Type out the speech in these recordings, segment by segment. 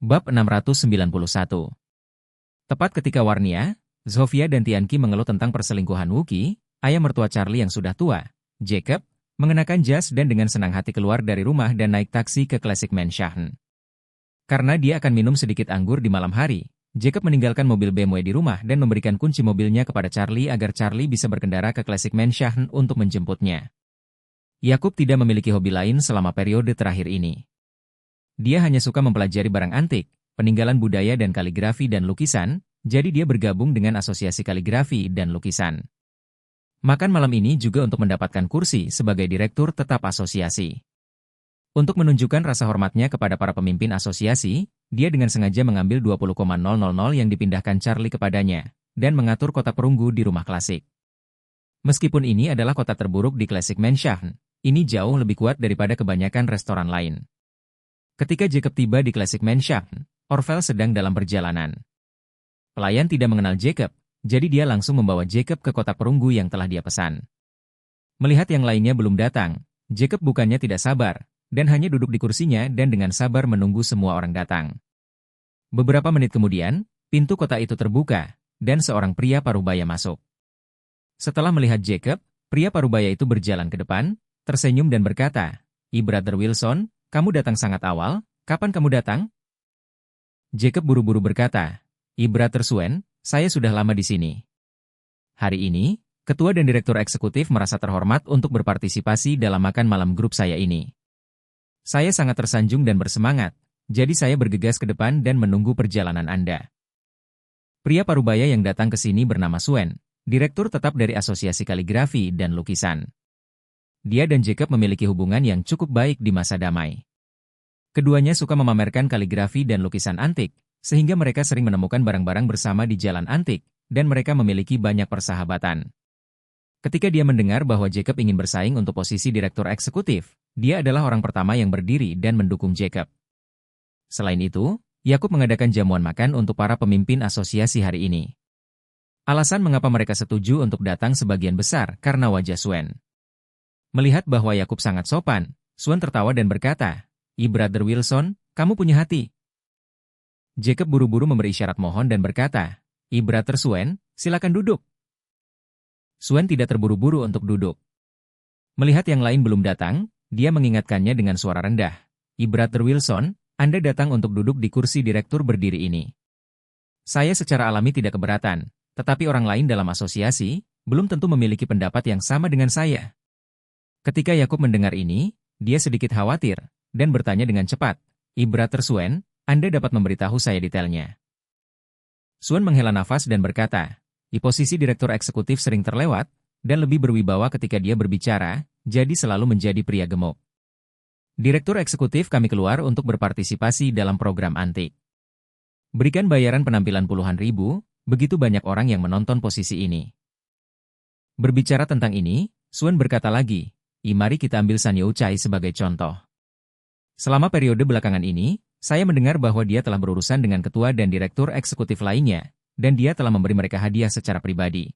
Bab 691. Tepat ketika Warnia, Zofia dan Tianqi mengeluh tentang perselingkuhan Wookie, ayah mertua Charlie yang sudah tua, Jacob, mengenakan jas dan dengan senang hati keluar dari rumah dan naik taksi ke Classic Mansion. Karena dia akan minum sedikit anggur di malam hari, Jacob meninggalkan mobil BMW di rumah dan memberikan kunci mobilnya kepada Charlie agar Charlie bisa berkendara ke Classic Mansion untuk menjemputnya. Yakub tidak memiliki hobi lain selama periode terakhir ini. Dia hanya suka mempelajari barang antik, peninggalan budaya dan kaligrafi dan lukisan, jadi dia bergabung dengan asosiasi kaligrafi dan lukisan. Makan malam ini juga untuk mendapatkan kursi sebagai direktur tetap asosiasi. Untuk menunjukkan rasa hormatnya kepada para pemimpin asosiasi, dia dengan sengaja mengambil 20,000 yang dipindahkan Charlie kepadanya, dan mengatur kotak perunggu di rumah klasik. Meskipun ini adalah kota terburuk di Classic Mansion, ini jauh lebih kuat daripada kebanyakan restoran lain. Ketika Jacob tiba di Classic Mansion, Orvel sedang dalam perjalanan. Pelayan tidak mengenal Jacob, jadi dia langsung membawa Jacob ke kotak perunggu yang telah dia pesan. Melihat yang lainnya belum datang, Jacob bukannya tidak sabar, dan hanya duduk di kursinya dan dengan sabar menunggu semua orang datang. Beberapa menit kemudian, pintu kotak itu terbuka, dan seorang pria parubaya masuk. Setelah melihat Jacob, pria parubaya itu berjalan ke depan, tersenyum dan berkata, "Brother Wilson, kamu datang sangat awal, kapan kamu datang?" Jacob buru-buru berkata, "Brother Swen, saya sudah lama di sini. Hari ini, ketua dan direktur eksekutif merasa terhormat untuk berpartisipasi dalam makan malam grup saya ini. Saya sangat tersanjung dan bersemangat, jadi saya bergegas ke depan dan menunggu perjalanan Anda." Pria parubaya yang datang ke sini bernama Swen, direktur tetap dari Asosiasi Kaligrafi dan Lukisan. Dia dan Jacob memiliki hubungan yang cukup baik di masa damai. Keduanya suka memamerkan kaligrafi dan lukisan antik, sehingga mereka sering menemukan barang-barang bersama di jalan antik, dan mereka memiliki banyak persahabatan. Ketika dia mendengar bahwa Jacob ingin bersaing untuk posisi direktur eksekutif, dia adalah orang pertama yang berdiri dan mendukung Jacob. Selain itu, Yakub mengadakan jamuan makan untuk para pemimpin asosiasi hari ini. Alasan mengapa mereka setuju untuk datang sebagian besar karena wajah Swen. Melihat bahwa Yakub sangat sopan, Swen tertawa dan berkata, "Brother Wilson, kamu punya hati." Jacob buru-buru memberi isyarat mohon dan berkata, "Brother Swen, silakan duduk." Swen tidak terburu-buru untuk duduk. Melihat yang lain belum datang, dia mengingatkannya dengan suara rendah, "Brother Wilson, Anda datang untuk duduk di kursi direktur berdiri ini. Saya secara alami tidak keberatan, tetapi orang lain dalam asosiasi belum tentu memiliki pendapat yang sama dengan saya." Ketika Yakub mendengar ini, dia sedikit khawatir, dan bertanya dengan cepat, "Brother Swen, Anda dapat memberitahu saya detailnya?" Swen menghela nafas dan berkata, "Posisi direktur eksekutif sering terlewat, dan lebih berwibawa ketika dia berbicara, jadi selalu menjadi pria gemuk. Direktur eksekutif kami keluar untuk berpartisipasi dalam program antik. Berikan bayaran penampilan puluhan ribu, begitu banyak orang yang menonton posisi ini." Berbicara tentang ini, Swen berkata lagi, "Mari kita ambil San Youchai sebagai contoh. Selama periode belakangan ini, saya mendengar bahwa dia telah berurusan dengan ketua dan direktur eksekutif lainnya, dan dia telah memberi mereka hadiah secara pribadi.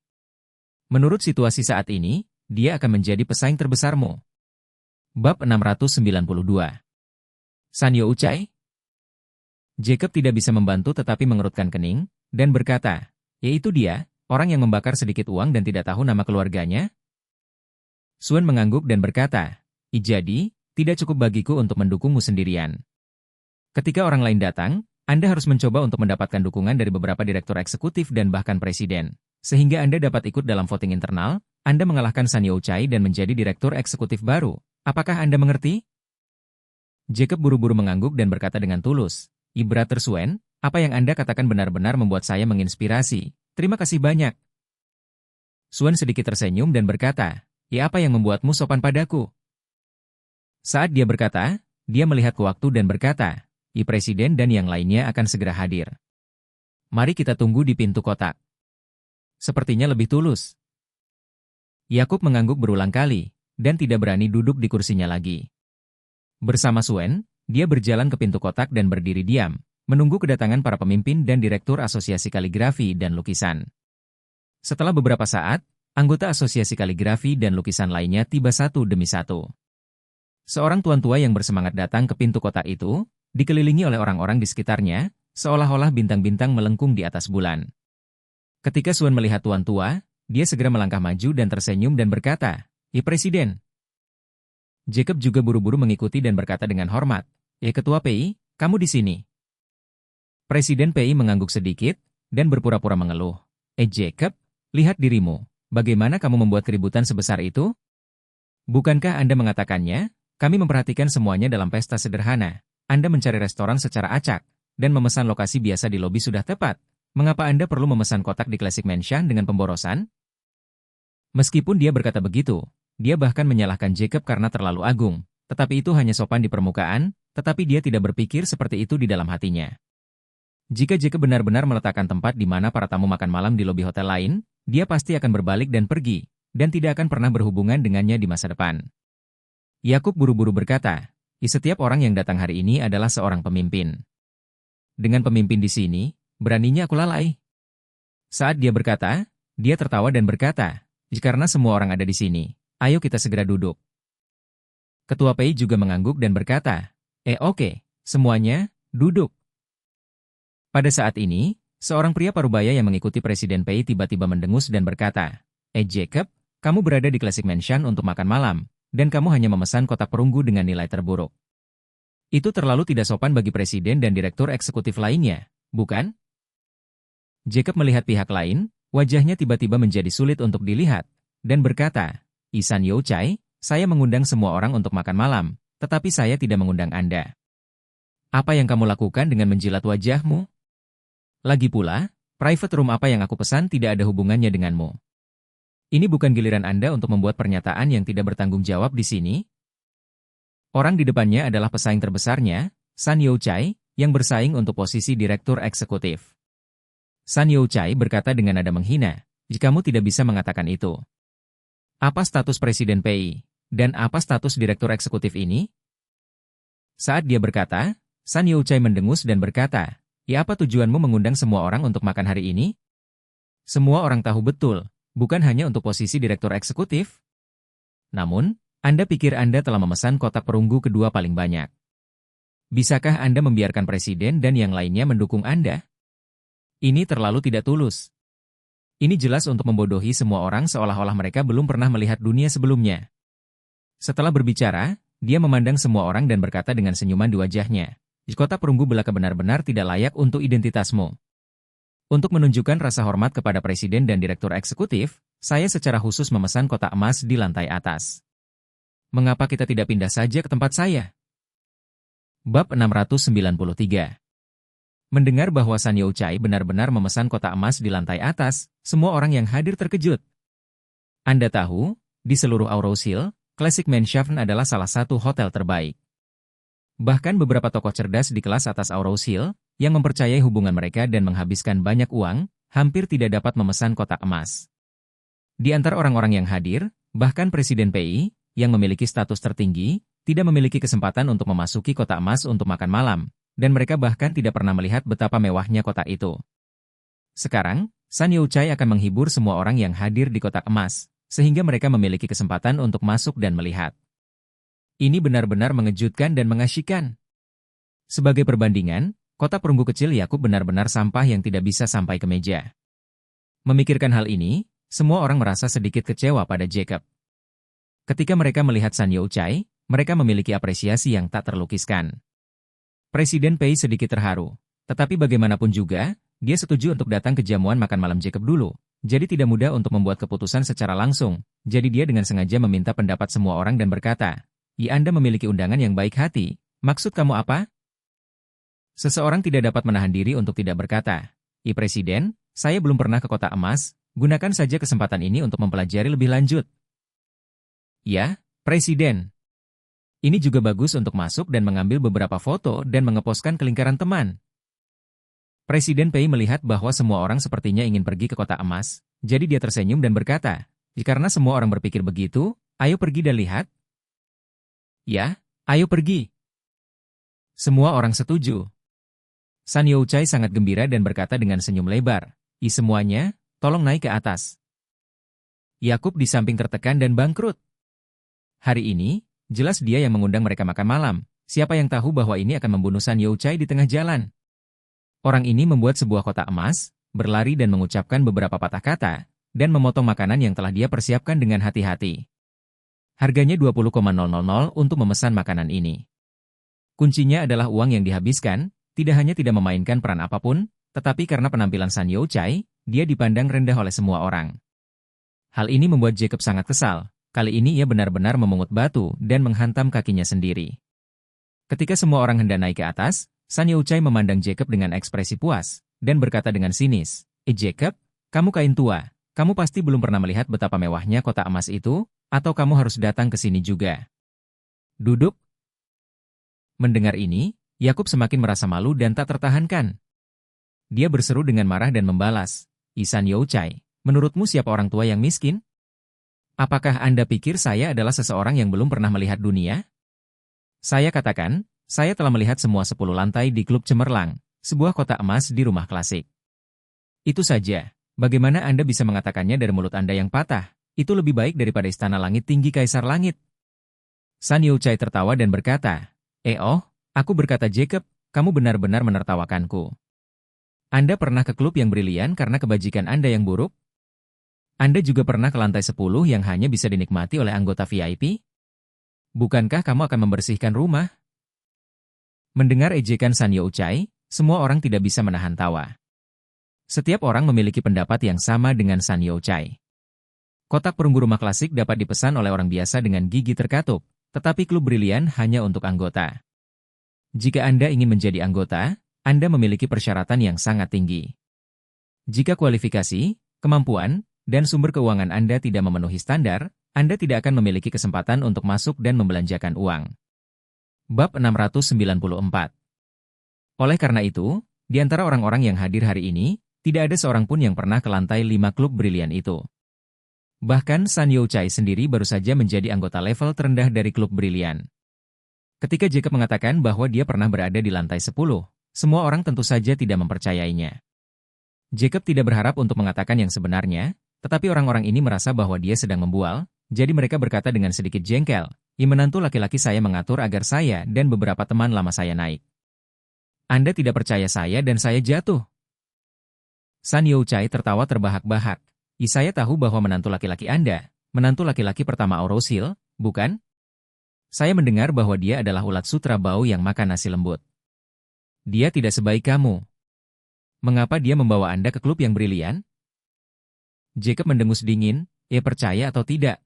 Menurut situasi saat ini, dia akan menjadi pesaing terbesarmu." Bab 692. San Youchai? Jacob tidak bisa membantu tetapi mengerutkan kening, dan berkata, "Yaitu dia, orang yang membakar sedikit uang dan tidak tahu nama keluarganya?" Swen mengangguk dan berkata, "Jadi, tidak cukup bagiku untuk mendukungmu sendirian. Ketika orang lain datang, Anda harus mencoba untuk mendapatkan dukungan dari beberapa direktur eksekutif dan bahkan presiden, sehingga Anda dapat ikut dalam voting internal, Anda mengalahkan San Youchai dan menjadi direktur eksekutif baru. Apakah Anda mengerti?" Jacob buru-buru mengangguk dan berkata dengan tulus, "Brother Swen, apa yang Anda katakan benar-benar membuat saya menginspirasi. Terima kasih banyak." Swen sedikit tersenyum dan berkata, "Apa yang membuatmu sopan padaku?" Saat dia berkata, dia melihat ke waktu dan berkata, "Presiden dan yang lainnya akan segera hadir. Mari kita tunggu di pintu kotak." Sepertinya lebih tulus. Yakub mengangguk berulang kali, dan tidak berani duduk di kursinya lagi. Bersama Swen, dia berjalan ke pintu kotak dan berdiri diam, menunggu kedatangan para pemimpin dan direktur Asosiasi Kaligrafi dan Lukisan. Setelah beberapa saat, anggota Asosiasi Kaligrafi dan Lukisan lainnya tiba satu demi satu. Seorang tuan tua yang bersemangat datang ke pintu kotak itu, dikelilingi oleh orang-orang di sekitarnya, seolah-olah bintang-bintang melengkung di atas bulan. Ketika Sun melihat tuan tua, dia segera melangkah maju dan tersenyum dan berkata, Presiden." Jacob juga buru-buru mengikuti dan berkata dengan hormat, Ketua PI, kamu di sini." Presiden PI mengangguk sedikit, dan berpura-pura mengeluh. Jacob, lihat dirimu. Bagaimana kamu membuat keributan sebesar itu? Bukankah Anda mengatakannya? Kami memperhatikan semuanya dalam pesta sederhana. Anda mencari restoran secara acak, dan memesan lokasi biasa di lobi sudah tepat. Mengapa Anda perlu memesan kotak di Classic Mansion dengan pemborosan? Meskipun dia berkata begitu, dia bahkan menyalahkan Jacob karena terlalu agung, tetapi itu hanya sopan di permukaan, tetapi dia tidak berpikir seperti itu di dalam hatinya. Jika Jacob benar-benar meletakkan tempat di mana para tamu makan malam di lobi hotel lain, dia pasti akan berbalik dan pergi, dan tidak akan pernah berhubungan dengannya di masa depan. Yakub buru-buru berkata, setiap orang yang datang hari ini adalah seorang pemimpin. Dengan pemimpin di sini, beraninya aku lalai. Saat dia berkata, dia tertawa dan berkata, karena semua orang ada di sini, ayo kita segera duduk. Ketua PI juga mengangguk dan berkata, oke, semuanya, duduk. Pada saat ini, seorang pria parubaya yang mengikuti Presiden PI tiba-tiba mendengus dan berkata, Jacob, kamu berada di Classic Mansion untuk makan malam, dan kamu hanya memesan kotak perunggu dengan nilai terburuk. Itu terlalu tidak sopan bagi presiden dan direktur eksekutif lainnya, bukan? Jacob melihat pihak lain, wajahnya tiba-tiba menjadi sulit untuk dilihat, dan berkata, San Youchai, saya mengundang semua orang untuk makan malam, tetapi saya tidak mengundang Anda. Apa yang kamu lakukan dengan menjilat wajahmu? Lagi pula, private room apa yang aku pesan tidak ada hubungannya denganmu. Ini bukan giliran Anda untuk membuat pernyataan yang tidak bertanggung jawab di sini. Orang di depannya adalah pesaing terbesarnya, San Youchai, yang bersaing untuk posisi direktur eksekutif. San Youchai berkata dengan nada menghina, jika kamu tidak bisa mengatakan itu. Apa status Presiden PI, dan apa status direktur eksekutif ini? Saat dia berkata, San Youchai mendengus dan berkata, apa tujuanmu mengundang semua orang untuk makan hari ini? Semua orang tahu betul, bukan hanya untuk posisi direktur eksekutif. Namun, Anda pikir Anda telah memesan kotak perunggu kedua paling banyak. Bisakah Anda membiarkan presiden dan yang lainnya mendukung Anda? Ini terlalu tidak tulus. Ini jelas untuk membodohi semua orang seolah-olah mereka belum pernah melihat dunia sebelumnya. Setelah berbicara, dia memandang semua orang dan berkata dengan senyuman di wajahnya, kotak perunggu belaka benar-benar tidak layak untuk identitasmu. Untuk menunjukkan rasa hormat kepada presiden dan direktur eksekutif, saya secara khusus memesan kotak emas di lantai atas. Mengapa kita tidak pindah saja ke tempat saya? Bab 693. Mendengar bahwa San Youchai benar-benar memesan kotak emas di lantai atas, semua orang yang hadir terkejut. Anda tahu, di seluruh Aurous Hill, Classic Mansion adalah salah satu hotel terbaik. Bahkan beberapa tokoh cerdas di kelas atas Aurous Hill, yang mempercayai hubungan mereka dan menghabiskan banyak uang, hampir tidak dapat memesan kotak emas. Di antara orang-orang yang hadir, bahkan Presiden PI, yang memiliki status tertinggi, tidak memiliki kesempatan untuk memasuki kotak emas untuk makan malam, dan mereka bahkan tidak pernah melihat betapa mewahnya kotak itu. Sekarang, San Youchai akan menghibur semua orang yang hadir di kotak emas, sehingga mereka memiliki kesempatan untuk masuk dan melihat. Ini benar-benar mengejutkan dan mengasyikkan. Sebagai perbandingan, kotak perunggu kecil Yakub benar-benar sampah yang tidak bisa sampai ke meja. Memikirkan hal ini, semua orang merasa sedikit kecewa pada Jacob. Ketika mereka melihat San Youchai, mereka memiliki apresiasi yang tak terlukiskan. Presiden Pei sedikit terharu, tetapi bagaimanapun juga, dia setuju untuk datang ke jamuan makan malam Jacob dulu, jadi tidak mudah untuk membuat keputusan secara langsung, jadi dia dengan sengaja meminta pendapat semua orang dan berkata, Anda memiliki undangan yang baik hati, maksud kamu apa? Seseorang tidak dapat menahan diri untuk tidak berkata, Presiden, saya belum pernah ke Kota Emas, gunakan saja kesempatan ini untuk mempelajari lebih lanjut. Ya, Presiden. Ini juga bagus untuk masuk dan mengambil beberapa foto dan mengeposkan ke lingkaran teman. Presiden Pei melihat bahwa semua orang sepertinya ingin pergi ke Kota Emas, jadi dia tersenyum dan berkata, karena semua orang berpikir begitu, ayo pergi dan lihat. Ya, ayo pergi. Semua orang setuju. San Youchai sangat gembira dan berkata dengan senyum lebar, semuanya, tolong naik ke atas. Yakub di samping tertekan dan bangkrut. Hari ini, jelas dia yang mengundang mereka makan malam, Siapa yang tahu bahwa ini akan membunuh San Youchai di tengah jalan? Orang ini membuat sebuah kotak emas, berlari dan mengucapkan beberapa patah kata, dan memotong makanan yang telah dia persiapkan dengan hati-hati. Harganya 20,000 untuk memesan makanan ini. Kuncinya adalah uang yang dihabiskan, tidak hanya tidak memainkan peran apapun, tetapi karena penampilan San Youchai, dia dipandang rendah oleh semua orang. Hal ini membuat Jacob sangat kesal. Kali ini ia benar-benar memungut batu dan menghantam kakinya sendiri. Ketika semua orang hendak naik ke atas, San Youchai memandang Jacob dengan ekspresi puas, dan berkata dengan sinis, Jacob, kamu kain tua, kamu pasti belum pernah melihat betapa mewahnya kotak emas itu, atau kamu harus datang ke sini juga. Duduk. Mendengar ini, Yakub semakin merasa malu dan tak tertahankan. Dia berseru dengan marah dan membalas, San Youchai, menurutmu siapa orang tua yang miskin? Apakah Anda pikir saya adalah seseorang yang belum pernah melihat dunia? Saya katakan, saya telah melihat semua 10 lantai di Klub Cemerlang, sebuah kotak emas di rumah klasik. Itu saja, bagaimana Anda bisa mengatakannya dari mulut Anda yang patah? Itu lebih baik daripada istana langit tinggi Kaisar Langit. San Youchai tertawa dan berkata, aku berkata Jacob, kamu benar-benar menertawakanku. Anda pernah ke klub yang brilian karena kebajikan Anda yang buruk? Anda juga pernah ke lantai 10 yang hanya bisa dinikmati oleh anggota VIP? Bukankah kamu akan membersihkan rumah? Mendengar ejekan San Youchai, semua orang tidak bisa menahan tawa. Setiap orang memiliki pendapat yang sama dengan San Youchai. Kotak perunggu rumah klasik dapat dipesan oleh orang biasa dengan gigi terkatup, tetapi klub brilian hanya untuk anggota. Jika Anda ingin menjadi anggota, Anda memiliki persyaratan yang sangat tinggi. Jika kualifikasi, kemampuan, dan sumber keuangan Anda tidak memenuhi standar, Anda tidak akan memiliki kesempatan untuk masuk dan membelanjakan uang. Bab 694. Oleh karena itu, di antara orang-orang yang hadir hari ini, tidak ada seorang pun yang pernah ke lantai 5 klub brilian itu. Bahkan San Youchai sendiri baru saja menjadi anggota level terendah dari klub brilian. Ketika Jacob mengatakan bahwa dia pernah berada di lantai 10, semua orang tentu saja tidak mempercayainya. Jacob tidak berharap untuk mengatakan yang sebenarnya, tetapi orang-orang ini merasa bahwa dia sedang membual, jadi mereka berkata dengan sedikit jengkel, menantu laki-laki saya mengatur agar saya dan beberapa teman lama saya naik. Anda tidak percaya saya dan saya jatuh. San Youchai tertawa terbahak-bahak. Saya tahu bahwa menantu laki-laki Anda, menantu laki-laki pertama Orosil, bukan? Saya mendengar bahwa dia adalah ulat sutra bau yang makan nasi lembut. Dia tidak sebaik kamu. Mengapa dia membawa Anda ke klub yang brilian? Jacob mendengus dingin, percaya atau tidak?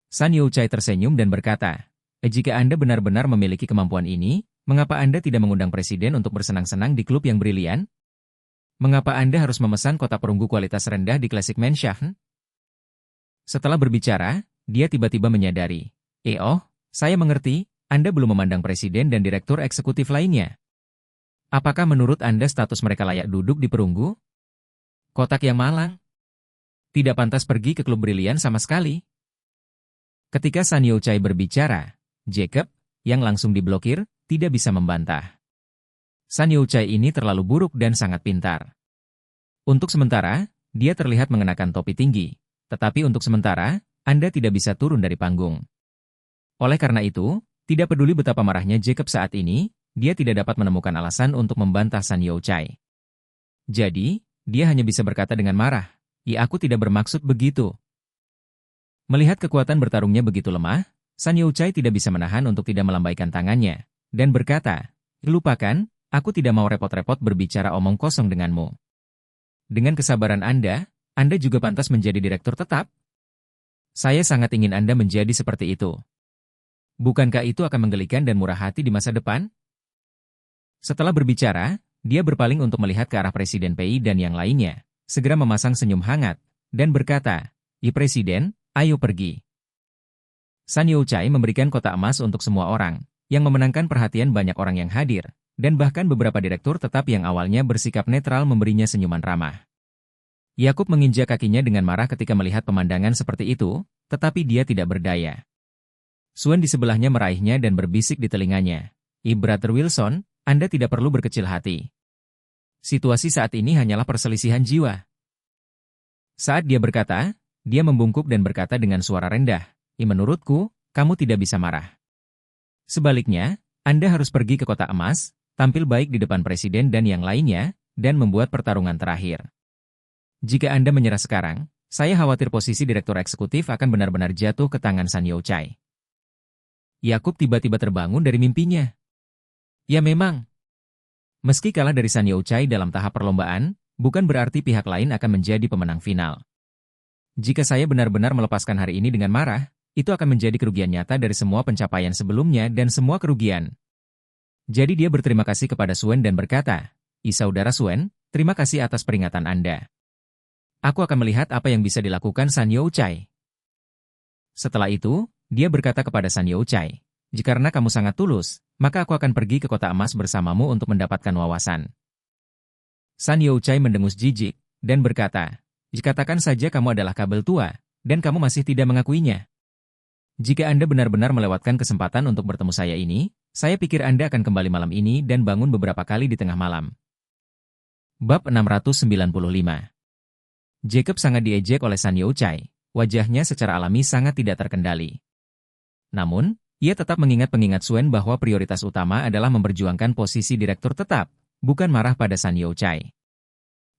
San Youchai tersenyum dan berkata, jika Anda benar-benar memiliki kemampuan ini, mengapa Anda tidak mengundang presiden untuk bersenang-senang di klub yang brilian? Mengapa Anda harus memesan kotak perunggu kualitas rendah di Classic Mansion? Setelah berbicara, dia tiba-tiba menyadari, saya mengerti, Anda belum memandang presiden dan direktur eksekutif lainnya. Apakah menurut Anda status mereka layak duduk di perunggu? Kotak yang malang. Tidak pantas pergi ke klub brilian sama sekali. Ketika San Youchai berbicara, Jacob, yang langsung diblokir, tidak bisa membantah. San Youchai ini terlalu buruk dan sangat pintar. Untuk sementara, dia terlihat mengenakan topi tinggi, tetapi untuk sementara, Anda tidak bisa turun dari panggung. Oleh karena itu, tidak peduli betapa marahnya Jacob saat ini, dia tidak dapat menemukan alasan untuk membantah San Youchai. Jadi, dia hanya bisa berkata dengan marah, aku tidak bermaksud begitu. Melihat kekuatan bertarungnya begitu lemah, San Youchai tidak bisa menahan untuk tidak melambaikan tangannya, dan berkata, lupakan, aku tidak mau repot-repot berbicara omong kosong denganmu. Dengan kesabaran Anda juga pantas menjadi direktur tetap. Saya sangat ingin Anda menjadi seperti itu. Bukankah itu akan menggelikan dan murah hati di masa depan? Setelah berbicara, dia berpaling untuk melihat ke arah Presiden PI dan yang lainnya, segera memasang senyum hangat, dan berkata, Presiden, ayo pergi. San Youchai memberikan kotak emas untuk semua orang, yang memenangkan perhatian banyak orang yang hadir, dan bahkan beberapa direktur tetap yang awalnya bersikap netral memberinya senyuman ramah. Yakub menginjak kakinya dengan marah ketika melihat pemandangan seperti itu, tetapi dia tidak berdaya. Suen di sebelahnya meraihnya dan berbisik di telinganya, Brother Wilson, Anda tidak perlu berkecil hati. Situasi saat ini hanyalah perselisihan jiwa. Saat dia berkata, dia membungkuk dan berkata dengan suara rendah, menurutku, kamu tidak bisa marah. Sebaliknya, Anda harus pergi ke Kota Emas, tampil baik di depan Presiden dan yang lainnya, dan membuat pertarungan terakhir. Jika Anda menyerah sekarang, saya khawatir posisi Direktur Eksekutif akan benar-benar jatuh ke tangan Sun Youchai. Yakub tiba-tiba terbangun dari mimpinya. Ya memang. Meski kalah dari Sun Youchai dalam tahap perlombaan, bukan berarti pihak lain akan menjadi pemenang final. Jika saya benar-benar melepaskan hari ini dengan marah, itu akan menjadi kerugian nyata dari semua pencapaian sebelumnya dan semua kerugian. Jadi dia berterima kasih kepada Suen dan berkata, Saudara Suen, terima kasih atas peringatan Anda. Aku akan melihat apa yang bisa dilakukan Sun Youchai. Setelah itu, dia berkata kepada Sun Youchai, jika kamu sangat tulus, maka aku akan pergi ke Kota Emas bersamamu untuk mendapatkan wawasan. Sun Youchai mendengus jijik, dan berkata, katakan saja kamu adalah kabel tua, dan kamu masih tidak mengakuinya. Jika Anda benar-benar melewatkan kesempatan untuk bertemu saya ini, saya pikir Anda akan kembali malam ini dan bangun beberapa kali di tengah malam. Bab 695. Jacob sangat diejek oleh Sun Youchai. Wajahnya secara alami sangat tidak terkendali. Namun, ia tetap mengingat pengingat Suen bahwa prioritas utama adalah memperjuangkan posisi direktur tetap, bukan marah pada Sun Youchai.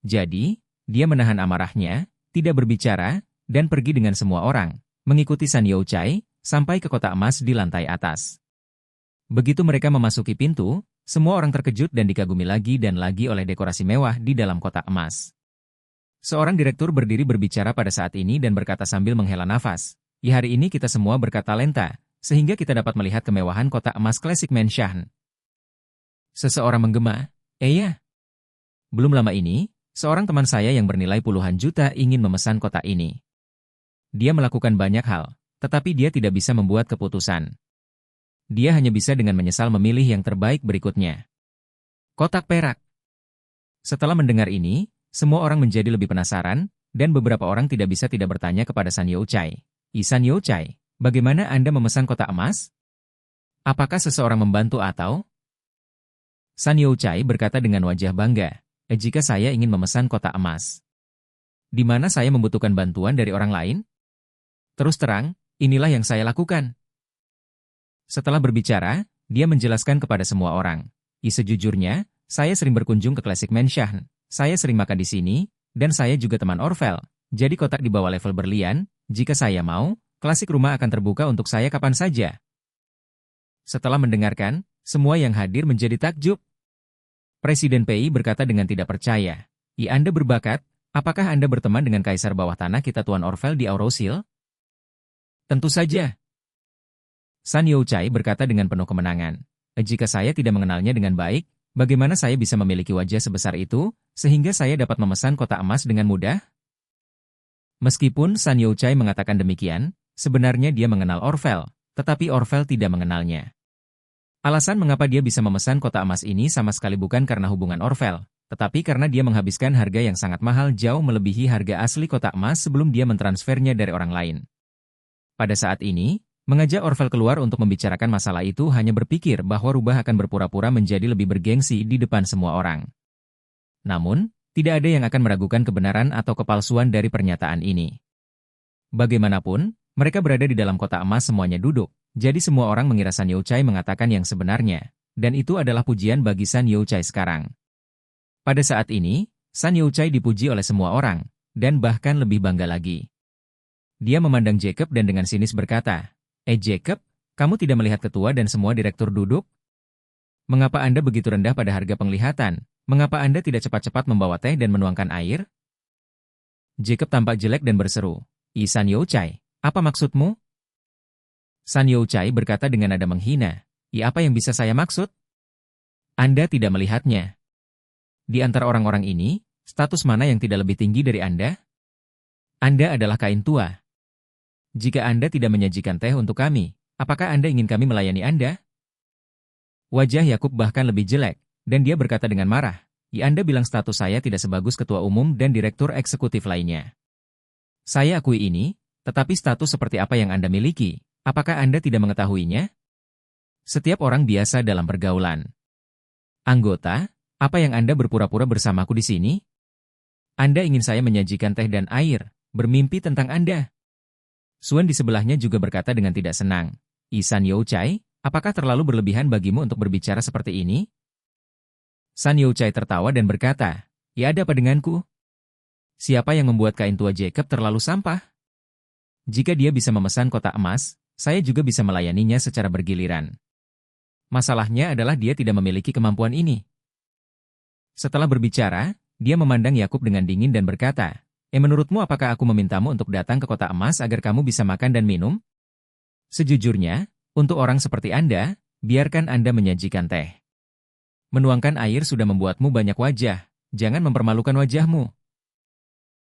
Jadi, dia menahan amarahnya, tidak berbicara, dan pergi dengan semua orang, mengikuti Sun Youchai, sampai ke Kota Emas di lantai atas. Begitu mereka memasuki pintu, semua orang terkejut dan dikagumi lagi dan lagi oleh dekorasi mewah di dalam Kota Emas. Seorang direktur berdiri berbicara pada saat ini dan berkata sambil menghela nafas, hari ini kita semua berkatalenta, sehingga kita dapat melihat kemewahan Kota Emas Classic Mansion. Seseorang menggema, ya. Belum lama ini, seorang teman saya yang bernilai puluhan juta ingin memesan kota ini. Dia melakukan banyak hal, tetapi dia tidak bisa membuat keputusan. Dia hanya bisa dengan menyesal memilih yang terbaik berikutnya. Kotak perak. Setelah mendengar ini, semua orang menjadi lebih penasaran, dan beberapa orang tidak bisa tidak bertanya kepada Sun Youchai. Sun Youchai, bagaimana Anda memesan kotak emas? Apakah seseorang membantu atau? Sun Youchai berkata dengan wajah bangga, jika saya ingin memesan kotak emas. Di mana saya membutuhkan bantuan dari orang lain? Terus terang, inilah yang saya lakukan. Setelah berbicara, dia menjelaskan kepada semua orang. Sejujurnya, saya sering berkunjung ke Classic Mansion. Saya sering makan di sini, dan saya juga teman Orvel. Jadi kotak di bawah level berlian, jika saya mau, klasik rumah akan terbuka untuk saya kapan saja. Setelah mendengarkan, semua yang hadir menjadi takjub. Presiden PI berkata dengan tidak percaya. Anda berbakat, apakah Anda berteman dengan kaisar bawah tanah kita Tuan Orvel di Aurosil? Tentu saja. Sun Youchai berkata dengan penuh kemenangan. Jika saya tidak mengenalnya dengan baik, bagaimana saya bisa memiliki wajah sebesar itu, sehingga saya dapat memesan kotak emas dengan mudah? Meskipun Sun Youchai mengatakan demikian, sebenarnya dia mengenal Orvel, tetapi Orvel tidak mengenalnya. Alasan mengapa dia bisa memesan kotak emas ini sama sekali bukan karena hubungan Orvel, tetapi karena dia menghabiskan harga yang sangat mahal jauh melebihi harga asli kotak emas sebelum dia mentransfernya dari orang lain. Pada saat ini, mengajak Orvel keluar untuk membicarakan masalah itu hanya berpikir bahwa rubah akan berpura-pura menjadi lebih bergengsi di depan semua orang. Namun, tidak ada yang akan meragukan kebenaran atau kepalsuan dari pernyataan ini. Bagaimanapun, mereka berada di dalam kotak emas semuanya duduk, jadi semua orang mengira Sun Youchai mengatakan yang sebenarnya, dan itu adalah pujian bagi Sun Youchai sekarang. Pada saat ini, Sun Youchai dipuji oleh semua orang, dan bahkan lebih bangga lagi. Dia memandang Jacob dan dengan sinis berkata, Jacob, kamu tidak melihat ketua dan semua direktur duduk? Mengapa Anda begitu rendah pada harga penglihatan? Mengapa Anda tidak cepat-cepat membawa teh dan menuangkan air? Jacob tampak jelek dan berseru, Sun Youchai, apa maksudmu? Sun Youchai berkata dengan nada menghina, apa yang bisa saya maksud? Anda tidak melihatnya. Di antara orang-orang ini, status mana yang tidak lebih tinggi dari Anda? Anda adalah kain tua. Jika Anda tidak menyajikan teh untuk kami, apakah Anda ingin kami melayani Anda? Wajah Yakub bahkan lebih jelek, dan dia berkata dengan marah, Anda bilang status saya tidak sebagus ketua umum dan direktur eksekutif lainnya. Saya akui ini, tetapi status seperti apa yang Anda miliki, apakah Anda tidak mengetahuinya? Setiap orang biasa dalam pergaulan. Anggota, apa yang Anda berpura-pura bersamaku di sini? Anda ingin saya menyajikan teh dan air, bermimpi tentang Anda. Suen di sebelahnya juga berkata dengan tidak senang, Sun Youchai, Apakah terlalu berlebihan bagimu untuk berbicara seperti ini? San Youchai tertawa dan berkata, ya ada apa denganku? Siapa yang membuat kain tua Jacob terlalu sampah? Jika dia bisa memesan kotak emas, saya juga bisa melayaninya secara bergiliran. Masalahnya adalah dia tidak memiliki kemampuan ini. Setelah berbicara, dia memandang Yakub dengan dingin dan berkata, menurutmu apakah aku memintamu untuk datang ke kota emas agar kamu bisa makan dan minum? Sejujurnya, untuk orang seperti Anda, biarkan Anda menyajikan teh. Menuangkan air sudah membuatmu banyak wajah, jangan mempermalukan wajahmu.